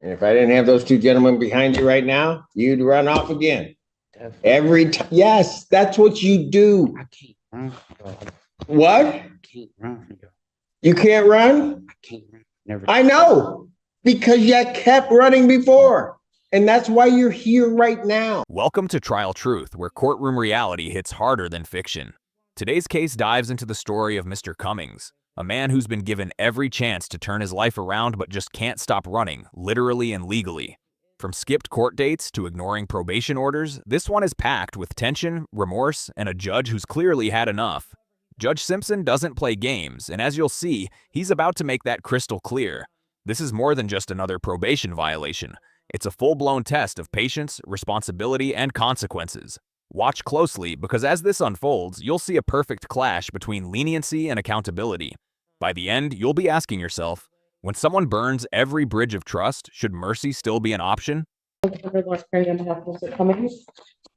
And if I didn't have those two gentlemen behind you right now, you'd run off again. Definitely. Every time. Yes, that's what you do. I can't run. Yo. What? I can't run. Yo. You can't run? I can't run. Never. I know, because you kept running before. And that's why you're here right now. Welcome to Trial Truth, where courtroom reality hits harder than fiction. Today's case dives into the story of Mr. Cummings, a man who's been given every chance to turn his life around but just can't stop running, literally and legally. From skipped court dates to ignoring probation orders, this one is packed with tension, remorse, and a judge who's clearly had enough. Judge Simpson doesn't play games, and as you'll see, he's about to make that crystal clear. This is more than just another probation violation. It's a full-blown test of patience, responsibility, and consequences. Watch closely, because as this unfolds, you'll see a perfect clash between leniency and accountability. By the end, you'll be asking yourself, when someone burns every bridge of trust, should mercy still be an option? Mr. Cummings.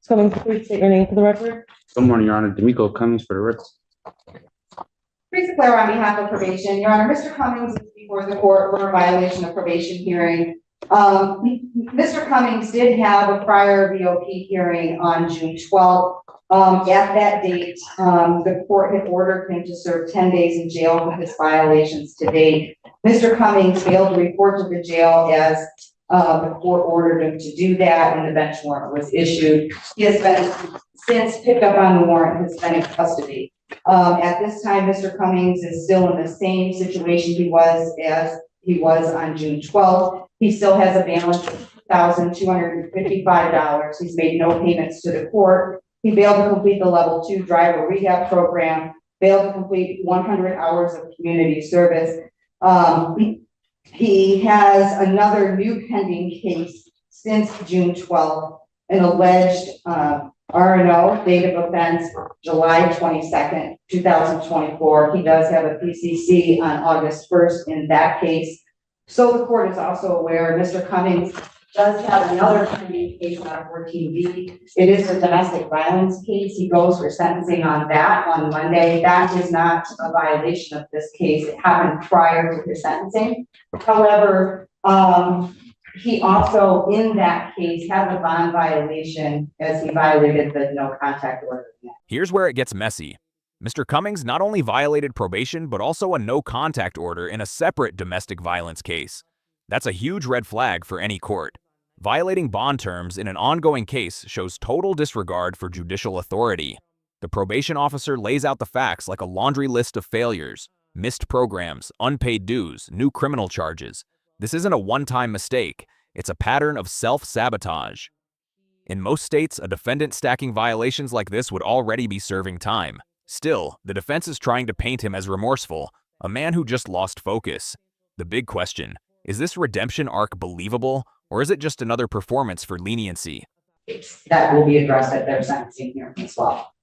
Cummings, please state your name for the record. Good morning, Your Honor. D'Amico Cummings for the record. Please declare on behalf of probation, Your Honor, Mr. Cummings is before the court for a violation of probation hearing. Mr. Cummings did have a prior VOP hearing on June 12th. At that date, the court had ordered him to serve 10 days in jail for his violations to date. Mr. Cummings failed to report to the jail as the court ordered him to do that, and the bench warrant was issued. He has been since picked up on the warrant, has been in custody. At this time, Mr. Cummings is still in the same situation he was on June 12th. He still has a balance of $1,255. He's made no payments to the court. He failed to complete the level 2 driver rehab program, failed to complete 100 hours of community service. He has another new pending case since June 12th, an alleged R&O, date of offense, July 22nd, 2024. He does have a PCC on August 1st in that case. So the court is also aware Mr. Cummings does have another pending case on 14B. It is a domestic violence case. He goes for sentencing on that on Monday. That is not a violation of this case. It happened prior to his sentencing. However, he also, in that case, had a bond violation as he violated the no contact order. Here's where it gets messy. Mr. Cummings not only violated probation, but also a no contact order in a separate domestic violence case. That's a huge red flag for any court. Violating bond terms in an ongoing case shows total disregard for judicial authority. The probation officer lays out the facts like a laundry list of failures, missed programs, unpaid dues, new criminal charges. This isn't a one-time mistake. It's a pattern of self-sabotage. In most states, a defendant stacking violations like this would already be serving time. Still, the defense is trying to paint him as remorseful, a man who just lost focus. The big question, is this redemption arc believable, or is it just another performance for leniency? That will be addressed at their sentencing hearing as well.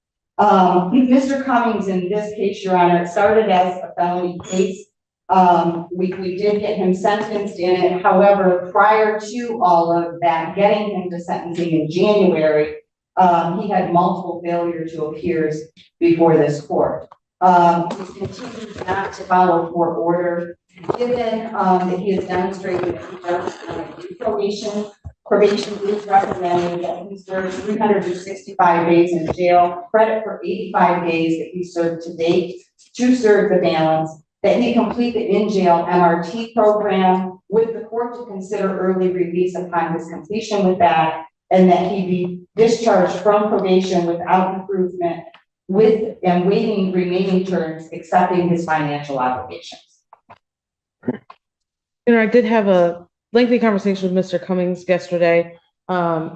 Mr. Cummings, in this case, Your Honor, it started as a felony case. We did get him sentenced in it. However, prior to all of that, getting him to sentencing in January, he had multiple failure to appears before this court. He continues not to follow court order. Given that he has demonstrated that he does do probation is recommending that he serve 365 days in jail, credit for 85 days that he served to date, to serve the balance, that he complete the in-jail MRT program with the court to consider early release upon his completion with that, and that he be discharged from probation without improvement with and waiving remaining terms, accepting his financial obligations. You know, I did have a lengthy conversation with Mr. Cummings yesterday.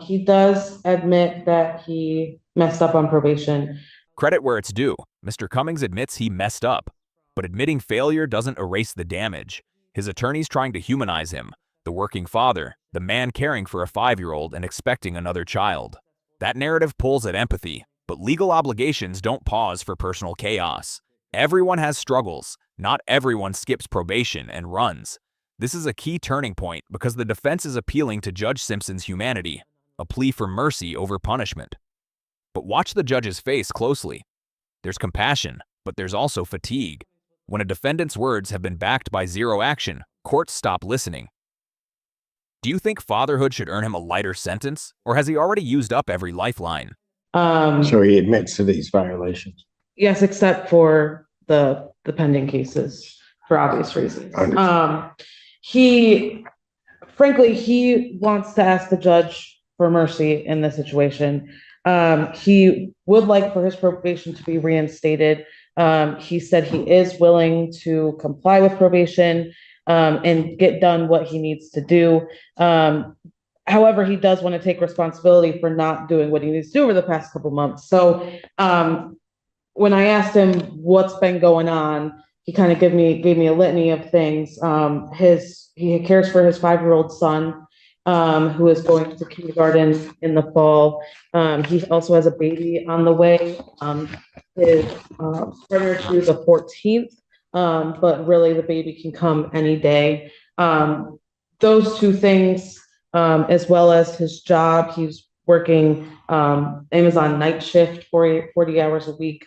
He does admit that he messed up on probation. Credit where it's due. Mr. Cummings admits he messed up. But admitting failure doesn't erase the damage. His attorney's trying to humanize him, the working father, the man caring for a 5-year-old and expecting another child. That narrative pulls at empathy, but legal obligations don't pause for personal chaos. Everyone has struggles. Not everyone skips probation and runs. This is a key turning point because the defense is appealing to Judge Simpson's humanity, a plea for mercy over punishment. But watch the judge's face closely. There's compassion, but there's also fatigue. When a defendant's words have been backed by zero action, courts stop listening. Do you think fatherhood should earn him a lighter sentence, or has he already used up every lifeline? So he admits to these violations. Yes, except for the pending cases for obvious reasons. He, frankly, he wants to ask the judge for mercy in this situation. He would like for his probation to be reinstated. He said he is willing to comply with probation and get done what he needs to do. However, he does want to take responsibility for not doing what he needs to do over the past couple months. So when I asked him what's been going on, he kind of gave me a litany of things. He cares for his 5-year-old son, who is going to kindergarten in the fall. He also has a baby on the way. His partner to the 14th, but really the baby can come any day. Those two things, as well as his job, he's working Amazon night shift 40 hours a week,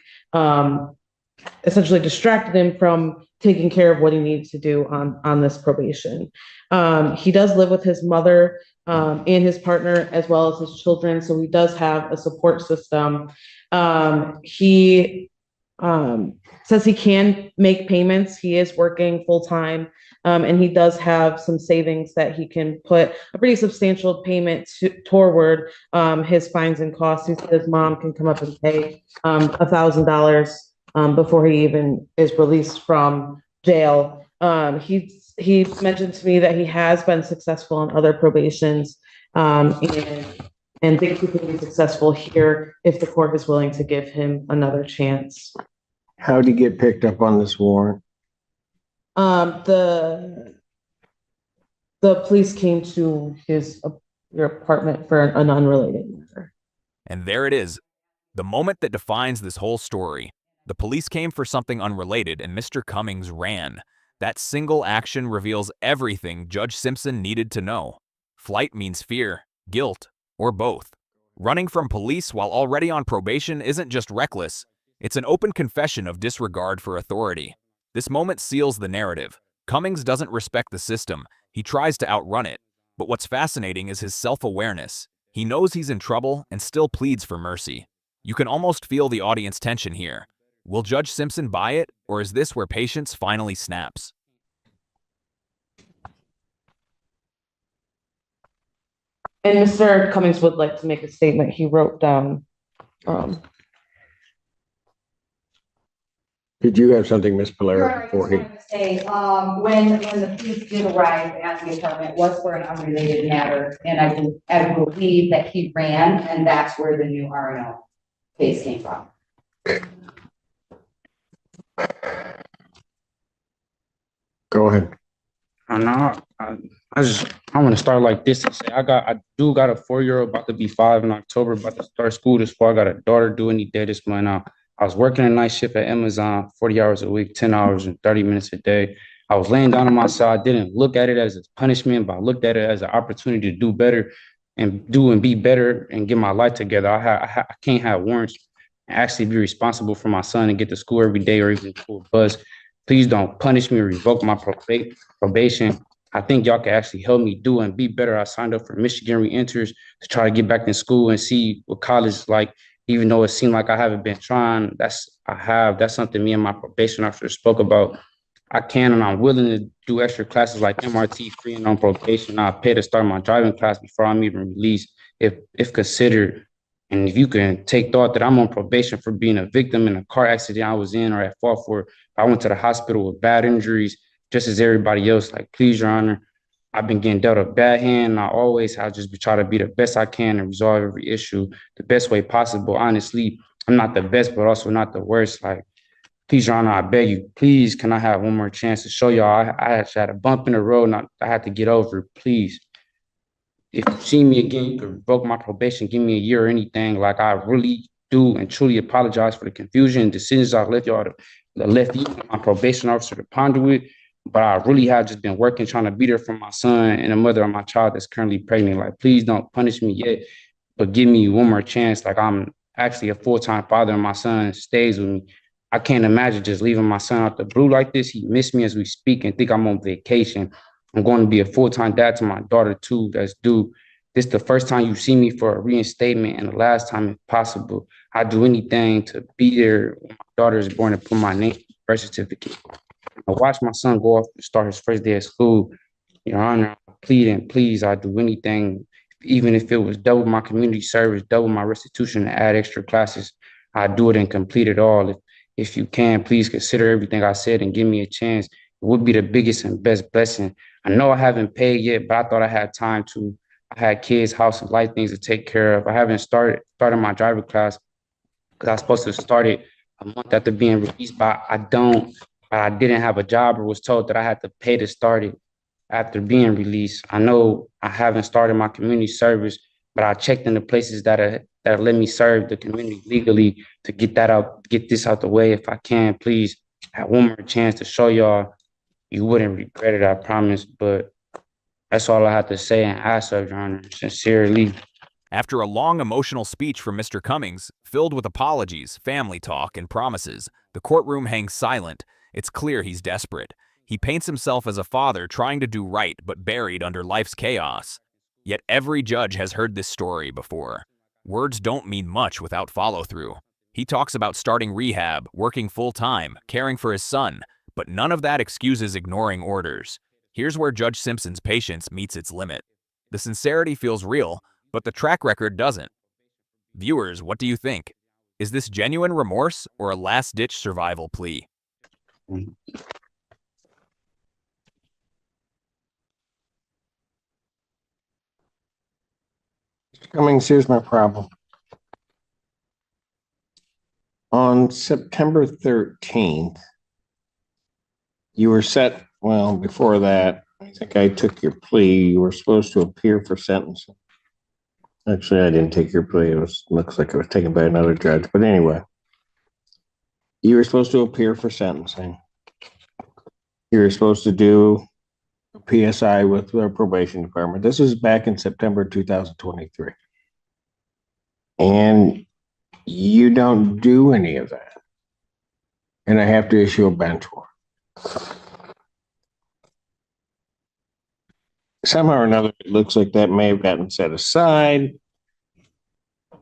essentially distracted him from taking care of what he needs to do on this probation. He does live with his mother and his partner, as well as his children, so he does have a support system. He says he can make payments. He is working full-time, and he does have some savings that he can put a pretty substantial payment toward his fines and costs. He said his mom can come up and pay $1,000 before he even is released from jail. He mentioned to me that he has been successful in other probations, and thinks he can be successful here if the court is willing to give him another chance. How did he get picked up on this warrant? The police came to your apartment for an unrelated matter. And there it is, the moment that defines this whole story. The police came for something unrelated and Mr. Cummings ran. That single action reveals everything Judge Simpson needed to know. Flight means fear, guilt, or both. Running from police while already on probation isn't just reckless, it's an open confession of disregard for authority. This moment seals the narrative. Cummings doesn't respect the system, he tries to outrun it. But what's fascinating is his self-awareness. He knows he's in trouble and still pleads for mercy. You can almost feel the audience tension here. Will Judge Simpson buy it, or is this where patience finally snaps? And Mr. Cummings would like to make a statement he wrote down. Did you have something, Ms. Sure, Polero, I just before he? wanted to say, when the police did arrive at the apartment, it was for an unrelated matter, and I believe that he ran, and that's where the new RNO case came from. Go ahead. I know. I want to start like this and say I do got a 4-year-old about to be 5 in October, about to start school this fall. I got a daughter due any day this month. I was working a night shift at Amazon, 40 hours a week, 10 hours and 30 minutes a day. I was laying down on my side. I didn't look at it as a punishment, but I looked at it as an opportunity to do better and be better and get my life together. I can't have warrants and actually be responsible for my son and get to school every day or even to a bus. Please don't punish me or revoke my probation. I think y'all can actually help me do and be better. I signed up for Michigan Reenters to try to get back in school and see what college is like, even though it seemed like I haven't been trying. That's something me and my probation officer spoke about. I can and I'm willing to do extra classes like MRT free and on probation. I'll pay to start my driving class before I'm even released, if considered. And if you can take thought that I'm on probation for being a victim in a car accident I was in or at fault for, I went to the hospital with bad injuries, just as everybody else. Like, please, Your Honor, I've been getting dealt a bad hand. And I always have just try to be the best I can and resolve every issue the best way possible. Honestly, I'm not the best, but also not the worst. Like, please, Your Honor, I beg you, please, can I have one more chance to show y'all I actually had a bump in the road and I had to get over it, please. If you see me again, you can revoke my probation, give me a year or anything. Like, I really do and truly apologize for the confusion and decisions I left y'all my probation officer to ponder with. But I really have just been working, trying to be there for my son and the mother of my child that's currently pregnant. Like, please don't punish me yet, but give me one more chance. Like, I'm actually a full-time father and my son stays with me. I can't imagine just leaving my son out the blue like this. He missed me as we speak and think I'm on vacation. I'm going to be a full-time dad to my daughter too. That's due. This the first time you see me for a reinstatement, and the last time, if possible. I do anything to be there when my daughter is born and put my name on the birth certificate. I watched my son go off and start his first day of school. Your Honor, I plead and please, I do anything, even if it was double my community service, double my restitution, to add extra classes. I do it and complete it all. If you can, please consider everything I said and give me a chance. It would be the biggest and best blessing. I know I haven't paid yet, but I thought I had time to. I had kids, house, and life things to take care of. I haven't started my driver class because I was supposed to start it a month after being released, but I didn't have a job or was told that I had to pay to start it after being released. I know I haven't started my community service, but I checked in the places that let me serve the community legally to get this out the way. If I can, please have one more chance to show y'all. You wouldn't regret it, I promise. But that's all I have to say and ask of, Your Honor. Sincerely. After a long emotional speech from Mr. Cummings, filled with apologies, family talk, and promises, the courtroom hangs silent. It's clear he's desperate. He paints himself as a father trying to do right but buried under life's chaos. Yet every judge has heard this story before. Words don't mean much without follow-through. He talks about starting rehab, working full-time, caring for his son, but none of that excuses ignoring orders. Here's where Judge Simpson's patience meets its limit. The sincerity feels real, but the track record doesn't. Viewers, what do you think? Is this genuine remorse or a last-ditch survival plea? Cummings, here's my problem. On September 13th, you were set, well, before that, I think I took your plea. You were supposed to appear for sentencing. Actually, I didn't take your plea. Looks like it was taken by another judge. But anyway, you were supposed to appear for sentencing. You were supposed to do a PSI with the probation department. This was back in September 2023. And you don't do any of that. And I have to issue a bench warrant. Somehow or another, it looks like that may have gotten set aside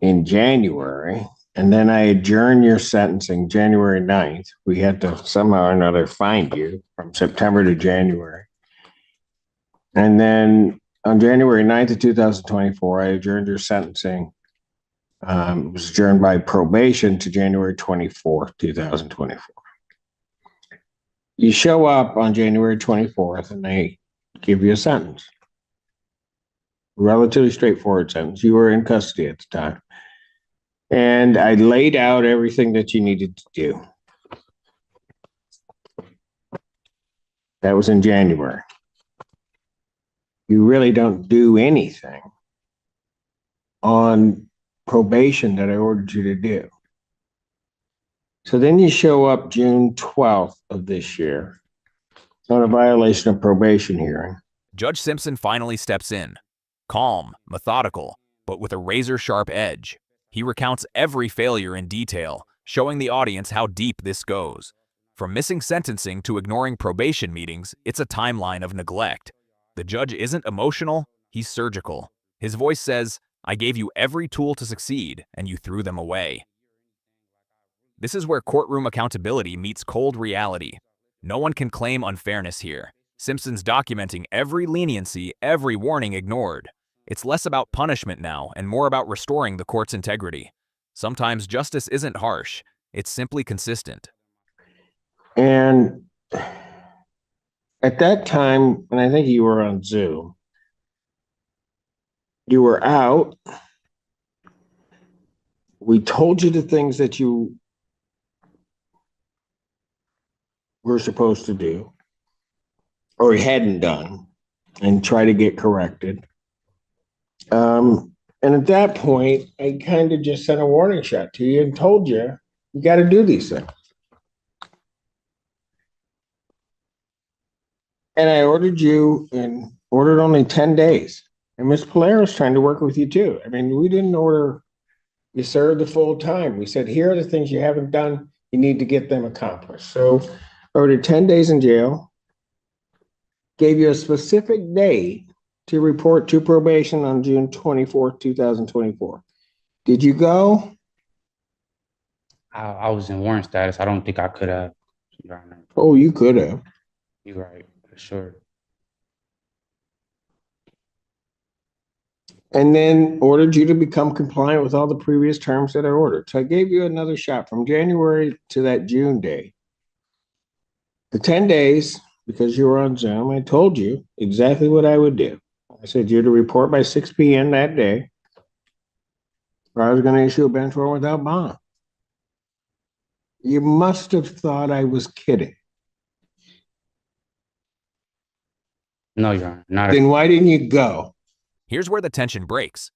in January. And then I adjourned your sentencing January 9th. We had to somehow or another find you from September to January. And then on January 9th of 2024, I adjourned your sentencing. It was adjourned by probation to January 24th, 2024. You show up on January 24th and they give you a sentence. Relatively straightforward sentence. You were in custody at the time. And I laid out everything that you needed to do. That was in January. You really don't do anything on probation that I ordered you to do. So then you show up June 12th of this year on a violation of probation hearing. Judge Simpson finally steps in. Calm, methodical, but with a razor-sharp edge. He recounts every failure in detail, showing the audience how deep this goes. From missing sentencing to ignoring probation meetings, it's a timeline of neglect. The judge isn't emotional, he's surgical. His voice says, "I gave you every tool to succeed, and you threw them away." This is where courtroom accountability meets cold reality. No one can claim unfairness here. Simpson's documenting every leniency, every warning ignored. It's less about punishment now and more about restoring the court's integrity. Sometimes justice isn't harsh, it's simply consistent. And at that time, and I think you were on Zoom, you were out. We told you the things that you were supposed to do or hadn't done and try to get corrected. And at that point, I kind of just sent a warning shot to you and told you, you got to do these things. And I ordered you and ordered only 10 days. And Ms. Polaro's trying to work with you too. I mean, we didn't order you serve the full time. We said, here are the things you haven't done. You need to get them accomplished. So I ordered 10 days in jail. gave you a specific date to report to probation on June 24th, 2024. Did you go? I was in warrant status. I don't think I could have, Your Honor. Oh, you could have. You're right, for sure. And then ordered you to become compliant with all the previous terms that I ordered. So I gave you another shot from January to that June day. The 10 days, because you were on Zoom, I told you exactly what I would do. I said you're to report by 6 p.m. that day, or I was going to issue a bench warrant without bond. You must have thought I was kidding. No, Your Honor, not Then why didn't you go? Here's where the tension breaks.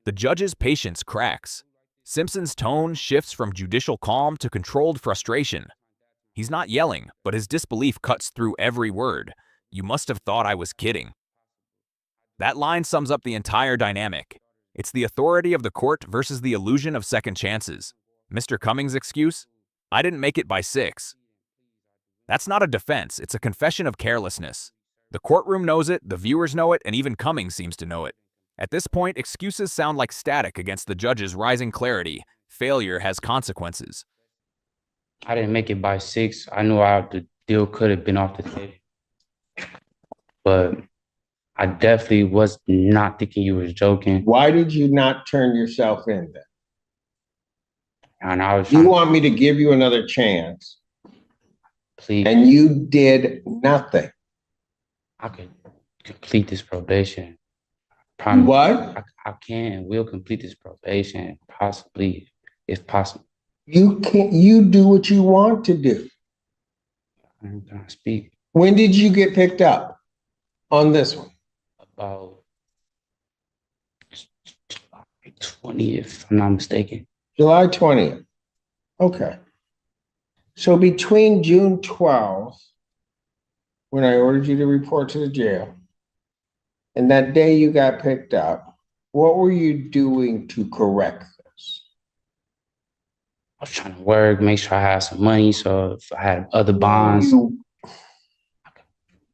The judge's patience cracks. Simpson's tone shifts from judicial calm to controlled frustration. He's not yelling, but his disbelief cuts through every word. You must have thought I was kidding. That line sums up the entire dynamic. It's the authority of the court versus the illusion of second chances. Mr. Cummings' excuse? I didn't make it by 6. That's not a defense, it's a confession of carelessness. The courtroom knows it, the viewers know it, and even Cummings seems to know it. At this point, excuses sound like static against the judge's rising clarity. Failure has consequences. I didn't make it by 6. I knew the deal could have been off the table. But I definitely was not thinking you was joking. Why did you not turn yourself in then? And I was You trying want me to give you another chance, to plead. and you did nothing. I could complete this probation. Promise. What? I can and will complete this probation, possibly, if possible. You can't. You do what you want to do. I'm gonna speak When did you get picked up on this one? about 20, if I'm not mistaken. July 20th. Okay. So between June 12th, when I ordered you to report to the jail, and that day you got picked up, what were you doing to correct this? I was trying to work, make sure I had some money, so if I had other bonds.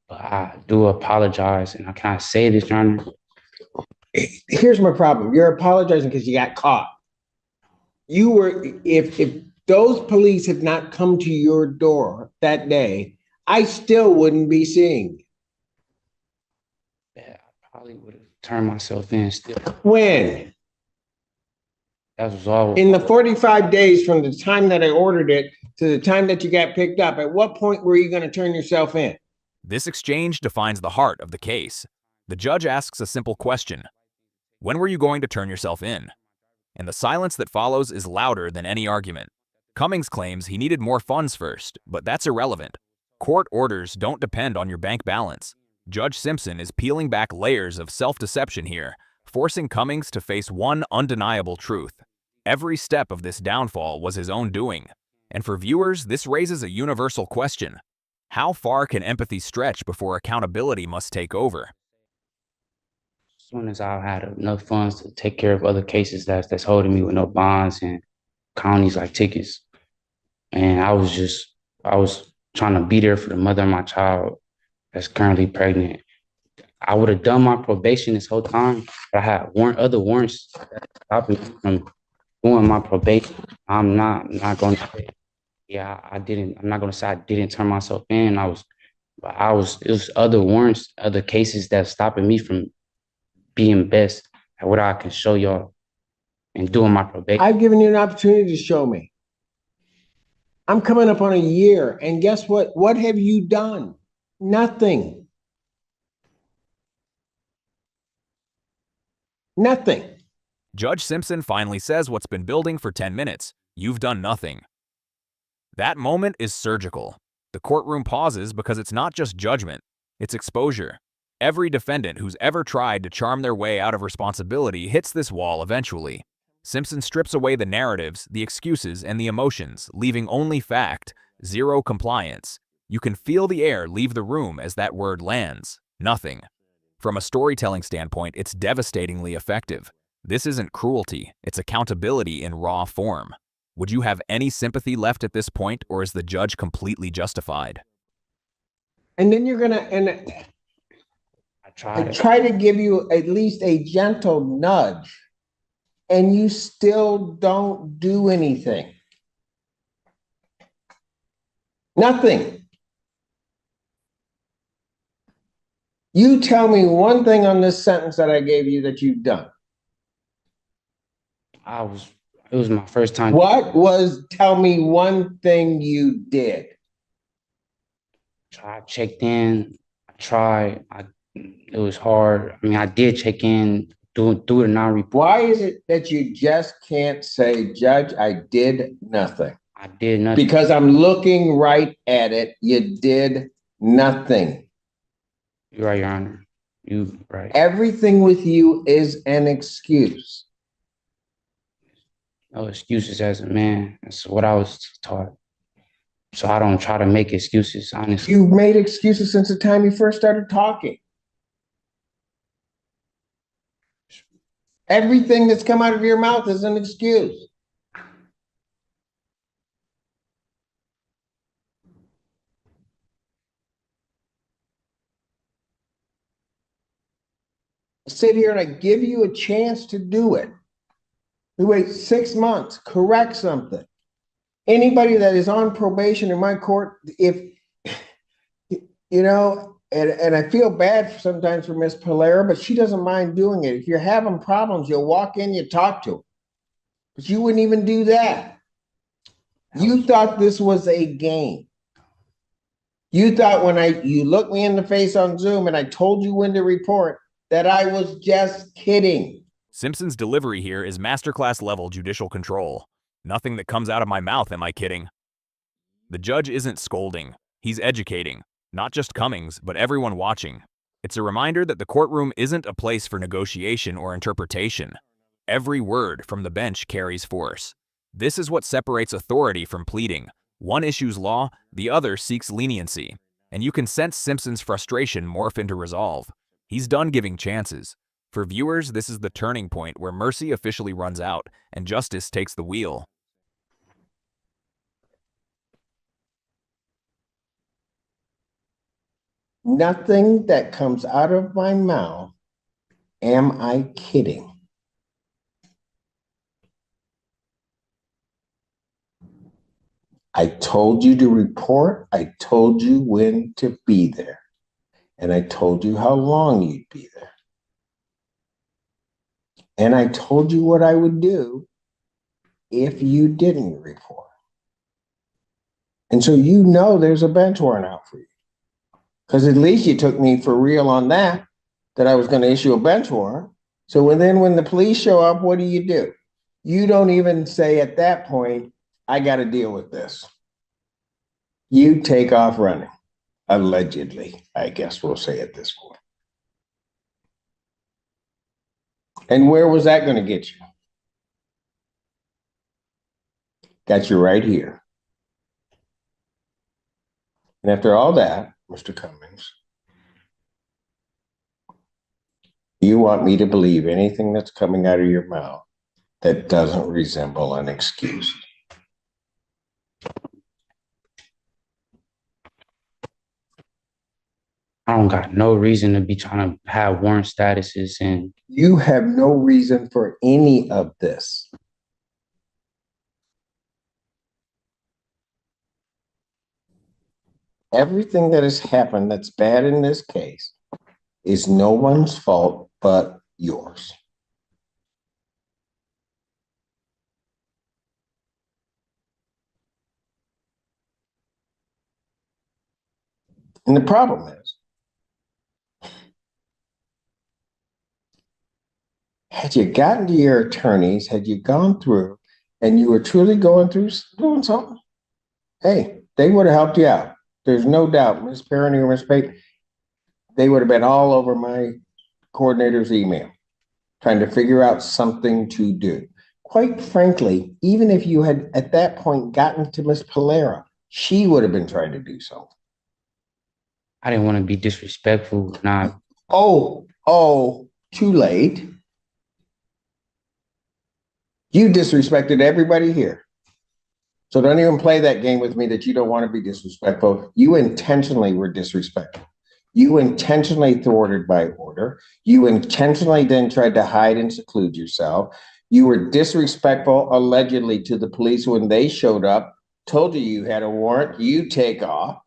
But I do apologize, and I can't say this, Your Honor. Here's my problem. You're apologizing because you got caught. You were, if those police had not come to your door that day, I still wouldn't be seeing you. Yeah, I probably would have turned myself in still. When? That was all. In the 45 days from the time that I ordered it to the time that you got picked up, at what point were you going to turn yourself in? This exchange defines the heart of the case. The judge asks a simple question. When were you going to turn yourself in? And the silence that follows is louder than any argument. Cummings claims he needed more funds first, but that's irrelevant. Court orders don't depend on your bank balance. Judge Simpson is peeling back layers of self-deception here, forcing Cummings to face one undeniable truth. Every step of this downfall was his own doing. And for viewers, this raises a universal question. How far can empathy stretch before accountability must take over? As soon as I had enough funds to take care of other cases that's holding me with no bonds and counties like tickets. And I was trying to be there for the mother of my child that's currently pregnant. I would have done my probation this whole time, but I had other warrants that stopped me from doing my probation. I'm not going to say, yeah, I didn't. I'm not going to say I didn't turn myself in. It was other warrants, other cases that's stopping me from being best at what I can show y'all and doing my probation. I've given you an opportunity to show me. I'm coming up on a year, and guess what? What have you done? Nothing. Nothing. Judge Simpson finally says what's been building for 10 minutes. You've done nothing. That moment is surgical. The courtroom pauses because it's not just judgment, it's exposure. Every defendant who's ever tried to charm their way out of responsibility hits this wall eventually. Simpson strips away the narratives, the excuses, and the emotions, leaving only fact, zero compliance. You can feel the air leave the room as that word lands. Nothing. From a storytelling standpoint, it's devastatingly effective. This isn't cruelty, it's accountability in raw form. Would you have any sympathy left at this point, or is the judge completely justified? And then you're gonna, and tried I it. try to give you at least a gentle nudge, and you still don't do anything. Nothing. You tell me one thing on this sentence that I gave you that you've done. It was my first time. Tell me one thing you did. I checked in. It was hard. I mean, I did check in, do the non-report. Why is it that you just can't say, Judge, I did nothing? I did nothing. Because I'm looking right at it. You did nothing. You're right, Your Honor. You right. Everything with you is an excuse. No excuses as a man. That's what I was taught. So I don't try to make excuses, honestly. You've made excuses since the time you first started talking. Everything that's come out of your mouth is an excuse. I sit here and I give you a chance to do it. We wait 6 months, correct something. Anybody that is on probation in my court, if, you know, and I feel bad sometimes for Miss Polera, but she doesn't mind doing it. If you're having problems, you'll walk in, you talk to her. But you wouldn't even do that. You thought this was a game. You thought when you looked me in the face on Zoom and I told you when to report that I was just kidding. Simpson's delivery here is masterclass level judicial control. Nothing that comes out of my mouth, am I kidding? The judge isn't scolding, he's educating. Not just Cummings, but everyone watching. It's a reminder that the courtroom isn't a place for negotiation or interpretation. Every word from the bench carries force. This is what separates authority from pleading. One issues law, the other seeks leniency. And you can sense Simpson's frustration morph into resolve. He's done giving chances. For viewers, this is the turning point where mercy officially runs out and justice takes the wheel. Nothing that comes out of my mouth, am I kidding? I told you to report. I told you when to be there. And I told you how long you'd be there. And I told you what I would do if you didn't report. And so you know there's a bench warrant out for you. Because at least you took me for real on that I was going to issue a bench warrant. So when the police show up, what do? You don't even say at that point, I got to deal with this. You take off running. Allegedly, I guess we'll say at this point. And where was that going to get you? Got you right here. And after all that, Mr. Cummings, you want me to believe anything that's coming out of your mouth that doesn't resemble an excuse. I don't got no reason to be trying to have warrant statuses, and you have no reason for any of this. Everything that has happened that's bad in this case is no one's fault but yours. And the problem is, had you gotten to your attorneys, had you gone through and you were truly going through doing something, hey, they would have helped you out. There's no doubt, Ms. Perrine or Ms. Pate, they would have been all over my coordinator's email, trying to figure out something to do. Quite frankly, even if you had at that point gotten to Ms. Polera, she would have been trying to do something. I didn't want to be disrespectful. Too late. You disrespected everybody here. So don't even play that game with me that you don't want to be disrespectful. You intentionally were disrespectful. You intentionally thwarted my order. You intentionally then tried to hide and seclude yourself. You were disrespectful, allegedly, to the police when they showed up, told you had a warrant, you take off.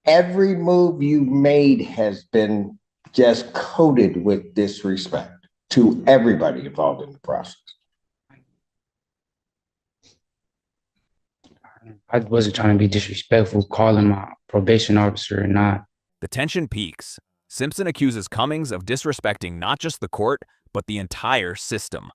Every move you made has been just coated with disrespect to everybody involved in the process. I wasn't trying to be disrespectful, calling my probation officer or not. The tension peaks. Simpson accuses Cummings of disrespecting not just the court, but the entire system.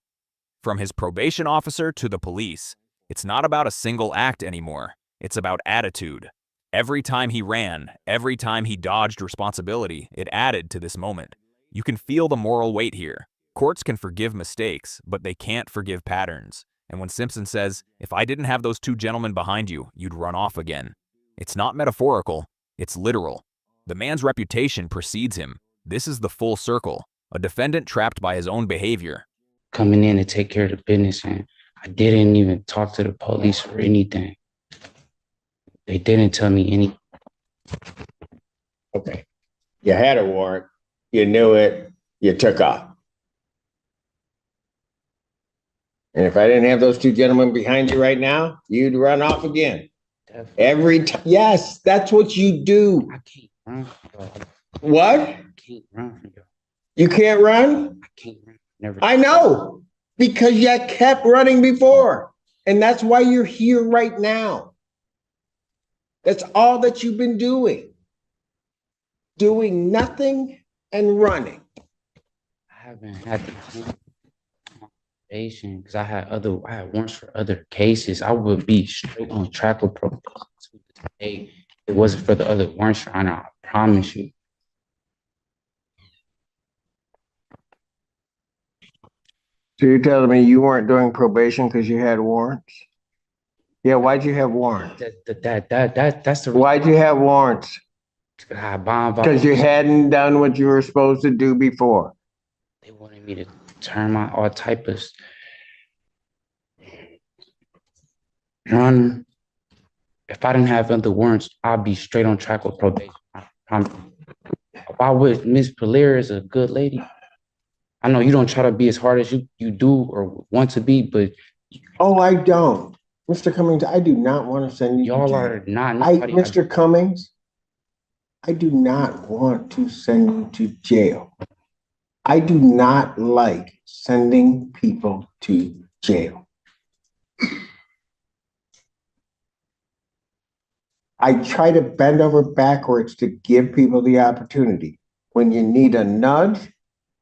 From his probation officer to the police, it's not about a single act anymore. It's about attitude. Every time he ran, every time he dodged responsibility, it added to this moment. You can feel the moral weight here. Courts can forgive mistakes, but they can't forgive patterns. And when Simpson says, "If I didn't have those two gentlemen behind you, you'd run off again," it's not metaphorical, it's literal. The man's reputation precedes him. This is the full circle, a defendant trapped by his own behavior. Coming in to take care of the business, and I didn't even talk to the police or anything. They didn't tell me anything. Okay. You had a warrant, you knew it, you took off. And if I didn't have those two gentlemen behind you right now, you'd run off again. Definitely. Every time. Yes, that's what you do. I can't run from y'all. What? I can't run from y'all. You can't run? I can't run. Never. I know, because you kept running before. And that's why you're here right now. That's all that you've been doing. Doing nothing and running. I haven't had the probation because I had warrants for other cases. I would be straight on track with probation to this day. It wasn't for the other warrants, Your Honor. I promise you. So you're telling me you weren't doing probation because you had warrants? Yeah, why'd you have warrants? That's the Why'd you have warrants? bond. Because you hadn't done what you were supposed to do before. They wanted me to turn my all type of. Your Honor, if I didn't have other warrants, I'd be straight on track with probation. Why would Miss Polaire is a good lady? I know you don't try to be as hard as you do or want to be, but Oh, I don't. Mr. Cummings, I do not want to send you to y'all jail. are not. Mr. Cummings, I do not want to send you to jail. I do not like sending people to jail. I try to bend over backwards to give people the opportunity. When you need a nudge,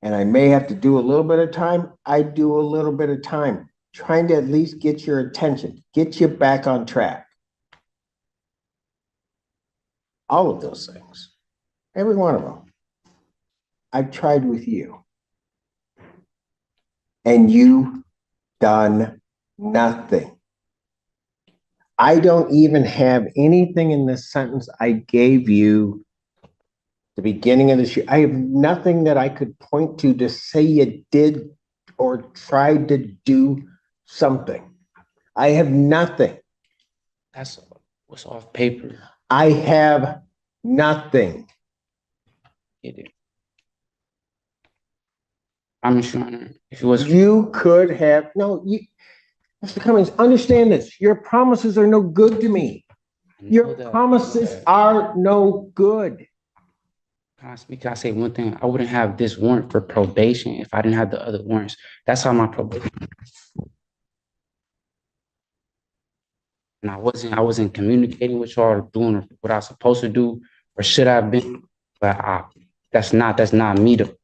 and I may have to do a little bit of time, I do a little bit of time, trying to at least get your attention, get you back on track. All of those things, every one of them, I've tried with you. And you've done nothing. I don't even have anything in this sentence I gave you the beginning of this year. I have nothing that I could point to say you did or tried to do something. I have nothing. That's what's off paper. I have nothing. I'm sure if it was You could have, no, you, Mr. Cummings, understand this. Your promises are no good to me. Your promises are no good. Can I say one thing? I wouldn't have this warrant for probation if I didn't have the other warrants. That's how my probation. And I wasn't communicating with y'all or doing what I was supposed to do or should have been. But that's not me though.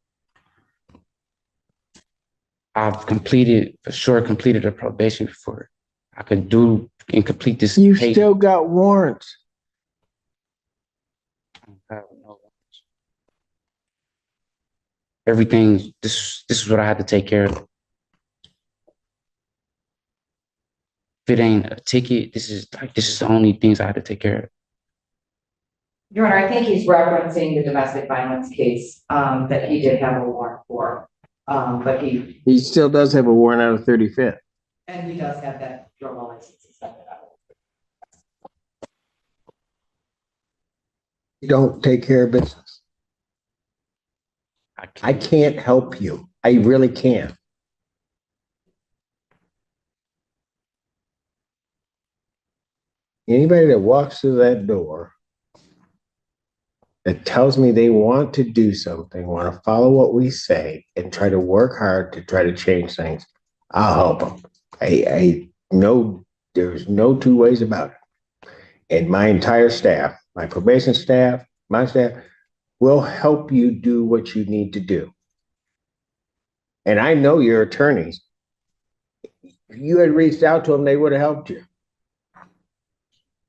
I've completed a probation before I could do and complete this. You still got warrants. Everything, this is what I had to take care of. If it ain't a ticket, this is the only things I had to take care of. Your Honor, I think he's referencing the domestic violence case, that he did have a warrant for. But he still does have a warrant out of 35th. And he does have that drug license. You don't take care of business. I can't help you. I really can't. Anybody that walks through that door that tells me they want to do something, want to follow what we say, and try to work hard to try to change things, I'll help them. I know there's no two ways about it. And my entire staff, my probation staff, my staff, will help you do what you need to do. And I know your attorneys. If you had reached out to them, they would have helped you.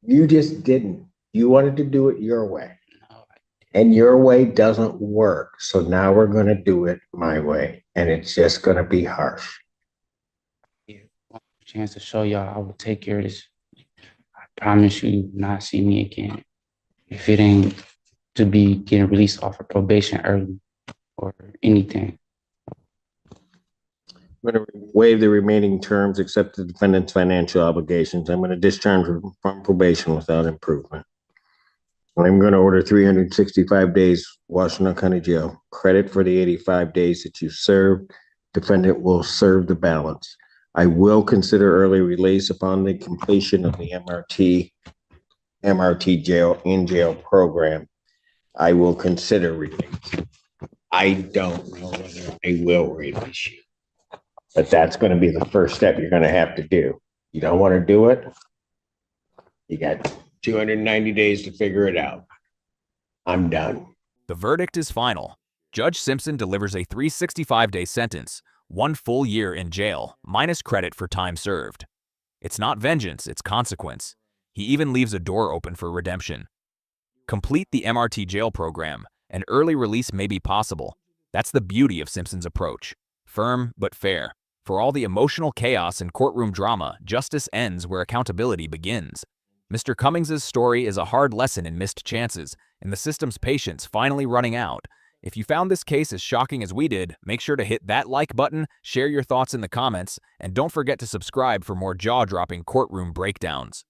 You just didn't. You wanted to do it your way. And your way doesn't work. So now we're going to do it my way. And it's just going to be harsh. Chance to show y'all I will take care of this. I promise you not see me again. If it ain't to be getting released off of probation early or anything. I'm going to waive the remaining terms, accept the defendant's financial obligations. I'm going to discharge from probation without improvement. I'm going to order 365 days Washington County Jail. Credit for the 85 days that you served. Defendant will serve the balance. I will consider early release upon the completion of the MRT jail in jail program. I will consider release. I don't know whether I will release you, but that's going to be the first step you're going to have to do. You don't want to do it? You got 290 days to figure it out. I'm done. The verdict is final. Judge Simpson delivers a 365-day sentence, 1 full year in jail, minus credit for time served. It's not vengeance, it's consequence. He even leaves a door open for redemption. Complete the MRT jail program, and early release may be possible. That's the beauty of Simpson's approach. Firm but fair. For all the emotional chaos and courtroom drama, justice ends where accountability begins. Mr. Cummings' story is a hard lesson in missed chances and the system's patience finally running out. If you found this case as shocking as we did, make sure to hit that like button, share your thoughts in the comments, and don't forget to subscribe for more jaw-dropping courtroom breakdowns.